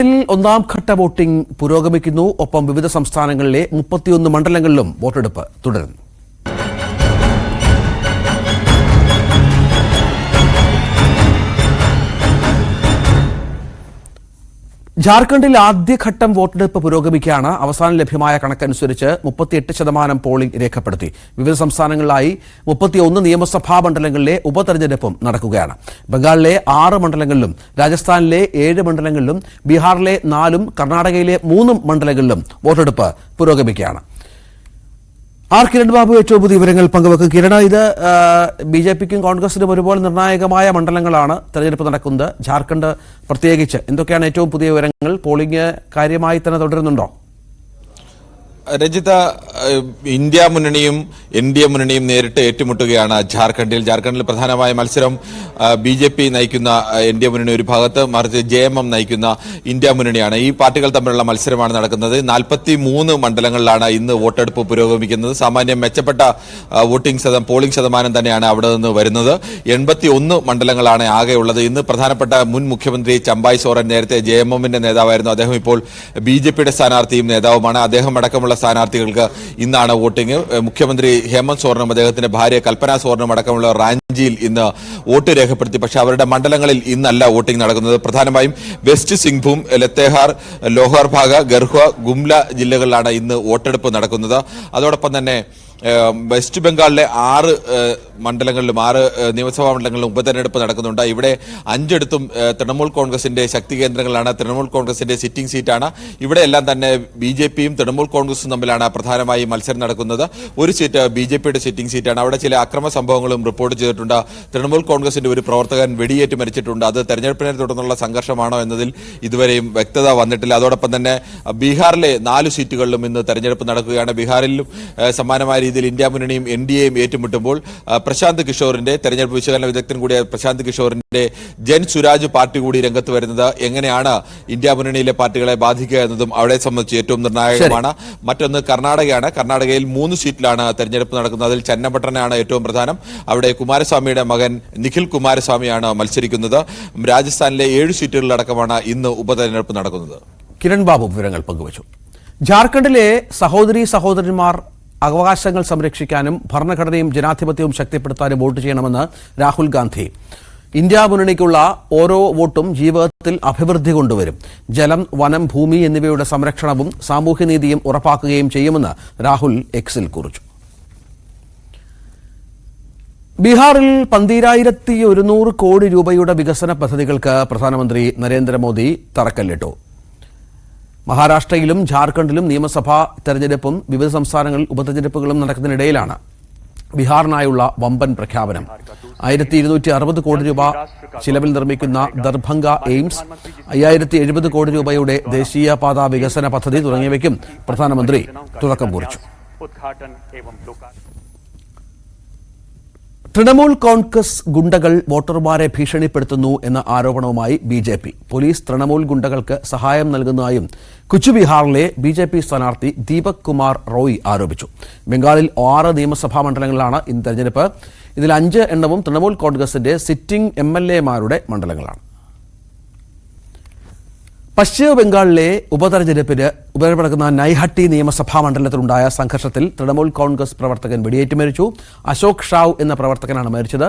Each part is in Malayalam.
ഒന്നാം ഘട്ട വോട്ടിംഗ് പുരോഗമിക്കുന്നു. ഒപ്പം വിവിധ സംസ്ഥാനങ്ങളിലെ 31 മണ്ഡലങ്ങളിലും വോട്ടെടുപ്പ് തുടരുന്നു. ജാർഖണ്ഡിൽ ആദ്യഘട്ടം വോട്ടെടുപ്പ് പുരോഗമിക്കുകയാണ്. അവസാനം ലഭ്യമായ കണക്കനുസരിച്ച് 38% പോളിംഗ് രേഖപ്പെടുത്തി. വിവിധ സംസ്ഥാനങ്ങളിലായി 31 നിയമസഭാ മണ്ഡലങ്ങളിലെ ഉപതെരഞ്ഞെടുപ്പും നടക്കുകയാണ്. ബംഗാളിലെ 6 മണ്ഡലങ്ങളിലും രാജസ്ഥാനിലെ 7 മണ്ഡലങ്ങളിലും ബീഹാറിലെ 4 കർണാടകയിലെ 3 മണ്ഡലങ്ങളിലും വോട്ടെടുപ്പ് പുരോഗമിക്കുകയാണ്. കിരൺ ബാബു ഏറ്റവും പുതിയ വിവരങ്ങൾ പങ്കുവെക്കും. കിരൺ, ഇത് ബിജെപിക്കും കോൺഗ്രസിനും ഒരുപോലെ നിർണായകമായ മണ്ഡലങ്ങളാണ് തെരഞ്ഞെടുപ്പ് നടക്കുന്നത്. ജാർഖണ്ഡ് പ്രത്യേകിച്ച് എന്തൊക്കെയാണ് ഏറ്റവും പുതിയ വിവരങ്ങൾ? പോളിംഗ് കാര്യമായി തന്നെ തുടരുന്നുണ്ടോ? രജിത, ഇന്ത്യ മുന്നണിയും എൻഡിഎ മുന്നണിയും നേരിട്ട് ഏറ്റുമുട്ടുകയാണ് ജാർഖണ്ഡിൽ പ്രധാനമായ മത്സരം ബിജെപി നയിക്കുന്ന എൻഡിഎ മുന്നണി ഒരു ഭാഗത്ത്, മറിച്ച് ജെഎംഎം നയിക്കുന്ന ഇന്ത്യ മുന്നണിയാണ്. ഈ പാർട്ടികൾ തമ്മിലുള്ള മത്സരമാണ് നടക്കുന്നത്. 43 മണ്ഡലങ്ങളിലാണ് ഇന്ന് വോട്ടെടുപ്പ് പുരോഗമിക്കുന്നത്. സാമാന്യം മെച്ചപ്പെട്ട പോളിംഗ് ശതമാനം തന്നെയാണ് അവിടെ നിന്ന് വരുന്നത്. 81 മണ്ഡലങ്ങളാണ് ആകെയുള്ളത്. ഇന്ന് പ്രധാനപ്പെട്ട മുൻ മുഖ്യമന്ത്രി ചമ്പായ് സോറൻ നേരത്തെ ജെഎംഎമ്മിന്റെ നേതാവായിരുന്നു. അദ്ദേഹം ഇപ്പോൾ ബിജെപിയുടെ സ്ഥാനാർത്ഥിയും നേതാവുമാണ്. അദ്ദേഹം അടക്കമുള്ള സ്ഥാനാർത്ഥികൾക്ക് ഇന്നാണ് വോട്ടിംഗ്. മുഖ്യമന്ത്രി ഹേമന്ത് സോറനും അദ്ദേഹത്തിന്റെ ഭാര്യ കൽപ്പന സോറനും അടക്കമുള്ള റാഞ്ചിയിൽ ഇന്ന് വോട്ട് രേഖപ്പെടുത്തി. പക്ഷേ അവരുടെ മണ്ഡലങ്ങളിൽ ഇന്നല്ല വോട്ടിംഗ് നടക്കുന്നത്. പ്രധാനമായും വെസ്റ്റ് സിംഗ്ഭൂം, ലത്തേഹാർ, ലോഹർഭാഗ, ഗർഹ്വ, ഗുംല ജില്ലകളിലാണ് ഇന്ന് വോട്ടെടുപ്പ് നടക്കുന്നത്. അതോടൊപ്പം തന്നെ വെസ്റ്റ് ബംഗാളിലെ 6 മണ്ഡലങ്ങളിലും 6 നിയമസഭാ മണ്ഡലങ്ങളിലും ഉപതെരഞ്ഞെടുപ്പ് നടക്കുന്നുണ്ട്. ഇവിടെ 5 തൃണമൂൽ കോൺഗ്രസിന്റെ ശക്തി കേന്ദ്രങ്ങളാണ്. തൃണമൂൽ കോൺഗ്രസിന്റെ സിറ്റിംഗ് സീറ്റാണ്. ഇവിടെയെല്ലാം തന്നെ ബിജെപിയും തൃണമൂൽ കോൺഗ്രസും തമ്മിലാണ് പ്രധാനമായും മത്സരം നടക്കുന്നത്. ഒരു സീറ്റ് ബിജെപിയുടെ സിറ്റിംഗ് സീറ്റാണ്. അവിടെ ചില അക്രമ സംഭവങ്ങളും റിപ്പോർട്ട് ചെയ്തിട്ടുണ്ട്. തൃണമൂൽ കോൺഗ്രസിന്റെ ഒരു പ്രവർത്തകൻ വെടിയേറ്റ് മരിച്ചിട്ടുണ്ട്. അത് തെരഞ്ഞെടുപ്പിനെ തുടർന്നുള്ള സംഘർഷമാണോ എന്നതിൽ ഇതുവരെയും വ്യക്തത വന്നിട്ടില്ല. അതോടൊപ്പം തന്നെ ബീഹാറിലെ 4 സീറ്റുകളിലും ഇന്ന് തെരഞ്ഞെടുപ്പ് നടക്കുകയാണ്. ബീഹാറിലും സമാനമായ രീതിയിൽ ഇന്ത്യ മുന്നണിയും എൻഡിഎയും ഏറ്റുമുട്ടുമ്പോൾ പ്രശാന്ത് കിഷോറിന്റെ തെരഞ്ഞെടുപ്പ് വിശകലന വിദഗ്ധൻ കൂടിയ പ്രശാന്ത് കിഷോറിന്റെ ജൻ സുരാജ് പാർട്ടി കൂടി രംഗത്ത് വരുന്നത് എങ്ങനെയാണ് ഇന്ത്യ മുന്നണിയിലെ പാർട്ടികളെ ബാധിക്കുക എന്നതും അവിടെ സംബന്ധിച്ച് ഏറ്റവും നിർണായകമാണ്. മറ്റൊന്ന് കർണാടകയാണ്. കർണാടകയിൽ 3 സീറ്റിലാണ് തെരഞ്ഞെടുപ്പ് നടക്കുന്നത്. അതിൽ ചന്നപട്ടണയാണ് ഏറ്റവും പ്രധാനം. അവിടെ കുമാരസ്വാമിയുടെ മകൻ നിഖിൽ കുമാരസ്വാമിയാണ് മത്സരിക്കുന്നത്. രാജസ്ഥാനിലെ 7 സീറ്റുകളിലടക്കമാണ് ഇന്ന് ഉപതെരഞ്ഞെടുപ്പ് നടക്കുന്നത്. കിരൺ ബാബു വിവരങ്ങൾ പങ്കുവച്ചു. ജാർഖണ്ഡിലെ സഹോദരന്മാർ അവകാശങ്ങൾ സംരക്ഷിക്കാനും ഭരണഘടനയും ജനാധിപത്യവും ശക്തിപ്പെടുത്താനും വോട്ട് ചെയ്യണമെന്ന് രാഹുൽ ഗാന്ധി. ഇന്ത്യ മുന്നണിക്കുള്ള ഓരോ വോട്ടും ജീവിതത്തിൽ അഭിവൃദ്ധി കൊണ്ടുവരും. ജലം, വനം, ഭൂമി എന്നിവയുടെ സംരക്ഷണവും സാമൂഹ്യനീതിയും ഉറപ്പാക്കുകയും ചെയ്യുമെന്ന് രാഹുൽ എക്സിൽ കുറിച്ചു. ബീഹാറിൽ 12,100 കോടി രൂപയുടെ വികസന പദ്ധതികൾക്ക് പ്രധാനമന്ത്രി നരേന്ദ്രമോദി തറക്കല്ലിട്ടു. മഹാരാഷ്ട്രയിലും ജാർഖണ്ഡിലും നിയമസഭാ തെരഞ്ഞെടുപ്പും വിവിധ സംസ്ഥാനങ്ങളിൽ ഉപതെരഞ്ഞെടുപ്പുകളും നടക്കുന്നതിനിടയിലാണ് ബീഹാറിനായുള്ള വമ്പൻ പ്രഖ്യാപനം. 1,260 കോടി രൂപ ചിലവിൽ നിർമ്മിക്കുന്ന ദർഭംഗ എയിംസ്, 5,070 കോടി രൂപയുടെ ദേശീയപാതാ വികസന പദ്ധതി തുടങ്ങിയവയ്ക്കും പ്രധാനമന്ത്രി തുടക്കം കുറിച്ചു. തൃണമൂൽ കോൺഗ്രസ് ഗുണ്ടകൾ വോട്ടർമാരെ ഭീഷണിപ്പെടുത്തുന്നു എന്ന ആരോപണവുമായി ബിജെപി. പോലീസ് തൃണമൂൽ ഗുണ്ടകൾക്ക് സഹായം നൽകുന്നതായും കുച്ചുബിഹാറിലെ ബിജെപി സ്ഥാനാർത്ഥി ദീപക് കുമാർ റോയ് ആരോപിച്ചു. ബംഗാളിൽ 6 നിയമസഭാ മണ്ഡലങ്ങളിലാണ് ഇന്ന് തെരഞ്ഞെടുപ്പ്. ഇതിൽ 5 എണ്ണവും തൃണമൂൽ കോൺഗ്രസിന്റെ സിറ്റിംഗ് MLA-മാരുടെ മണ്ഡലങ്ങളാണ്. പശ്ചിമ ബംഗാളിലെ ഉപതെരഞ്ഞെടുപ്പിന് നടക്കുന്ന നൈഹട്ടി നിയമസഭാ മണ്ഡലത്തിലുണ്ടായ സംഘർഷത്തിൽ തൃണമൂൽ കോൺഗ്രസ് പ്രവർത്തകൻ വെടിയേറ്റ് മരിച്ചു. അശോക് ഷാവ് എന്ന പ്രവർത്തകനാണ് മരിച്ചത്.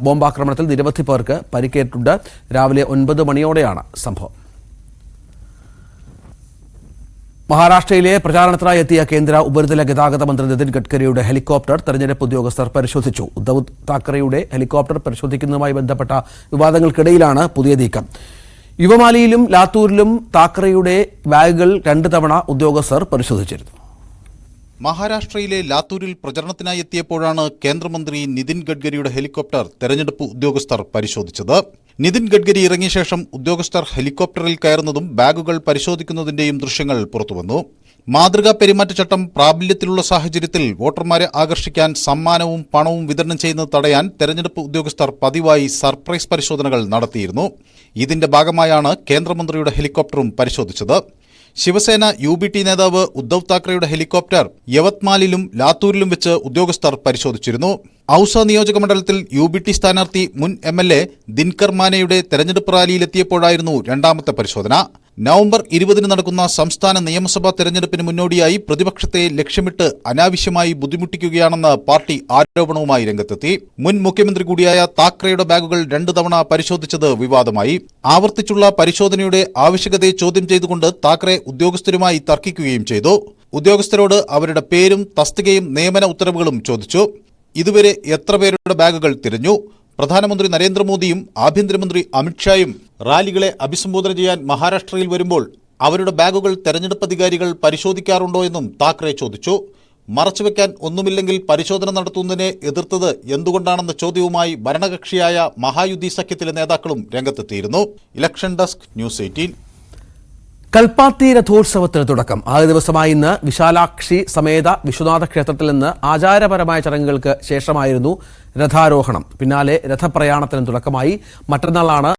ബോംബാക്രമണത്തിൽ നിരവധി പേർക്ക് പരിക്കേറ്റിട്ടുണ്ട്. രാവിലെ 9 മണിയോടെയാണ് സംഭവം. മഹാരാഷ്ട്രയിലെ പ്രചാരണത്തിനായി എത്തിയ കേന്ദ്ര ഉപരിതല ഗതാഗത മന്ത്രി നിതിൻ ഗഡ്കരിയുടെ ഹെലികോപ്റ്റർ തെരഞ്ഞെടുപ്പ് ഉദ്യോഗസ്ഥർ പരിശോധിച്ചു. ഉദ്ധവ് താക്കറെയുടെ ഹെലികോപ്റ്റർ പരിശോധിക്കുന്നതുമായി ബന്ധപ്പെട്ട വിവാദങ്ങൾക്കിടയിലാണ് പുതിയ നീക്കം. യുവമാലിയിലും ലാത്തൂരിലും താക്കറെയുടെ ബാഗുകൾ 2 തവണ ഉദ്യോഗസ്ഥർ പരിശോധിച്ചിരുന്നു. മഹാരാഷ്ട്രയിലെ ലാത്തൂരിൽ പ്രചരണത്തിനായി എത്തിയപ്പോഴാണ് കേന്ദ്രമന്ത്രി നിതിൻ ഗഡ്കരിയുടെ ഹെലികോപ്റ്റർ തെരഞ്ഞെടുപ്പ് ഉദ്യോഗസ്ഥർ പരിശോധിച്ചത്. നിതിൻ ഗഡ്കരി ഇറങ്ങിയ ശേഷം ഉദ്യോഗസ്ഥർ ഹെലികോപ്റ്ററിൽ കയറുന്നതും ബാഗുകൾ പരിശോധിക്കുന്നതിന്റെയും ദൃശ്യങ്ങൾ പുറത്തുവന്നു. മാതൃകാ പെരുമാറ്റച്ചട്ടം പ്രാബല്യത്തിലുള്ള സാഹചര്യത്തിൽ വോട്ടർമാരെ ആകർഷിക്കാൻ സമ്മാനവും പണവും വിതരണം ചെയ്യുന്നത് തടയാൻ തെരഞ്ഞെടുപ്പ് ഉദ്യോഗസ്ഥർ പതിവായി സർപ്രൈസ് പരിശോധനകൾ നടത്തിയിരുന്നു. ഇതിന്റെ ഭാഗമായാണ് കേന്ദ്രമന്ത്രിയുടെ ഹെലികോപ്റ്ററും പരിശോധിച്ചത്. ശിവസേന UBT നേതാവ് ഉദ്ധവ് താക്കറെയുടെ ഹെലികോപ്റ്റർ യവത്മാലിലും ലാത്തൂരിലും വെച്ച് ഉദ്യോഗസ്ഥർ പരിശോധിച്ചിരുന്നു. ഔസ നിയോജക മണ്ഡലത്തിൽ UBT സ്ഥാനാർത്ഥി മുൻ MLA ദിൻകർ മാനെയുടെ തെരഞ്ഞെടുപ്പ് റാലിയിലെത്തിയപ്പോഴായിരുന്നു രണ്ടാമത്തെ പരിശോധന. നവംബർ 20 നടക്കുന്ന സംസ്ഥാന നിയമസഭാ തെരഞ്ഞെടുപ്പിന് മുന്നോടിയായി പ്രതിപക്ഷത്തെ ലക്ഷ്യമിട്ട് അനാവശ്യമായി ബുദ്ധിമുട്ടിക്കുകയാണെന്ന് പാർട്ടി ആരോപണവുമായി രംഗത്തെത്തി. മുൻ മുഖ്യമന്ത്രി കൂടിയായ താക്കറെയുടെ ബാഗുകൾ 2 തവണ പരിശോധിച്ചത് വിവാദമായി. ആവർത്തിച്ചുള്ള പരിശോധനയുടെ ആവശ്യകതയെ ചോദ്യം ചെയ്തുകൊണ്ട് താക്കറെ ഉദ്യോഗസ്ഥരുമായി തർക്കിക്കുകയും ചെയ്തു. ഉദ്യോഗസ്ഥരോട് അവരുടെ പേരും തസ്തികയും നിയമന ഉത്തരവുകളും ചോദിച്ചു. ഇതുവരെ എത്ര പേരുടെ ബാഗുകൾ തിരഞ്ഞു? പ്രധാനമന്ത്രി നരേന്ദ്രമോദിയും ആഭ്യന്തരമന്ത്രി അമിത്ഷായും റാലികളെ അഭിസംബോധന ചെയ്യാൻ മഹാരാഷ്ട്രയിൽ വരുമ്പോൾ അവരുടെ ബാഗുകൾ തെരഞ്ഞെടുപ്പ് അധികാരികൾ പരിശോധിക്കാറുണ്ടോ എന്നും താക്കറെ ചോദിച്ചു. മറച്ചുവെക്കാൻ ഒന്നുമില്ലെങ്കിൽ പരിശോധന നടത്തുന്നതിനെ എതിർത്തത് എന്തുകൊണ്ടാണെന്ന ചോദ്യവുമായി ഭരണകക്ഷിയായ മഹായുദ്ധി സഖ്യത്തിലെ നേതാക്കളും രംഗത്തെത്തിയിരുന്നു. Election desk, news 18. കൽപ്പാത്തി രഥോത്സവത്തിന് തുടക്കം. ആദ്യ ദിവസമായ ഇന്ന് വിശാലാക്ഷി സമേത വിശ്വനാഥ ക്ഷേത്രത്തിൽ നിന്ന് ആചാരപരമായ ചടങ്ങുകൾക്ക് ശേഷമായിരുന്നു രഥാരോഹണം. പിന്നാലെ രഥപ്രയാണത്തിന് തുടക്കമായി. മറ്റന്നാളാണ്